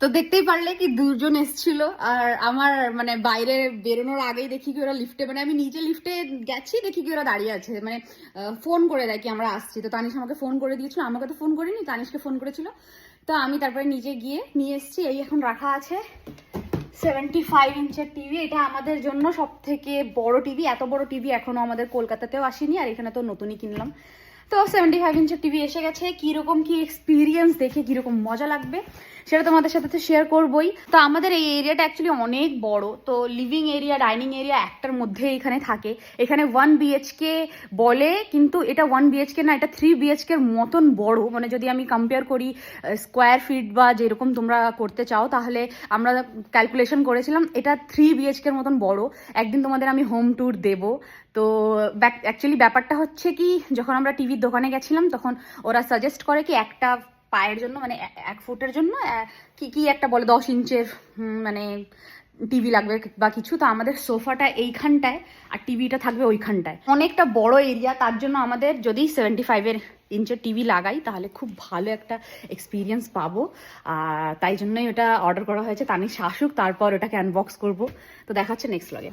তো দেখতেই পারলে কি দুজন এসেছিল, আর আমার মানে বাইরে বেরোনোর আগেই দেখি কি ওরা লিফটে, মানে আমি নিচে লিফটে গেছি দেখি কি ওরা দাঁড়িয়ে আছে, মানে ফোন করে দেয় কি আমরা আসছি। তো তানিশ আমাকে ফোন করে দিয়েছিল, আমাকে তো ফোন করিনি, তানিশকে ফোন করেছিল। তো আমি তারপরে নিচে গিয়ে নিয়ে এসেছি, এই এখন রাখা আছে 75 ইঞ্চের টিভি। এটা আমাদের জন্য সব থেকে বড় টিভি, এত বড় টিভি এখনো আমাদের কলকাতাতেও আসেনি, আর এখানে তো নতুনই কিনলাম। তো 75 ইঞ্চের টিভি এসে গেছে, কিরকম কি এক্সপিরিয়েন্স, দেখে কিরকম মজা লাগবে সেটা তোমাদের সাথে তো শেয়ার করবোই। তো আমাদের এই এরিয়াটা অ্যাকচুয়ালি অনেক বড়, তো লিভিং এরিয়া ডাইনিং এরিয়া একটার মধ্যে এখানে থাকে। এখানে 1 বিএইচকে বলে, কিন্তু এটা 1 বিএইচকে না, এটা 3 বিএইচকে এর মতন বড়। মানে যদি আমি কম্পেয়ার করি স্কোয়ার ফিট বা যেরকম তোমরা করতে চাও, তাহলে আমরা ক্যালকুলেশন করেছিলাম এটা 3 বিএইচকে এর মতন বড়। একদিন তোমাদের আমি হোম ট্যুর দেবো। তো অ্যাকচুয়ালি ব্যাপারটা হচ্ছে কি, যখন আমরা টিভির দোকানে গেছিলাম তখন ওরা সাজেস্ট করে কি একটা পায়ের জন্য, মানে 1 ফুটের জন্য কি কি একটা বলে 10 ইঞ্চের মানে টিভি লাগবে বা কিছু। তো আমাদের সোফাটা এইখানটায় আর টিভিটা থাকবে ওইখানটায়, অনেকটা বড় এরিয়া। তার জন্য আমাদের যদি 75 ইঞ্চের টিভি লাগাই তাহলে খুব ভালো একটা এক্সপিরিয়েন্স পাবো। তাই জন্যই ওটা অর্ডার করা হয়েছে। তানিশ আসুক, তারপর ওটাকে আনবক্স করবো। তো দেখা হচ্ছে নেক্সট ব্লগে।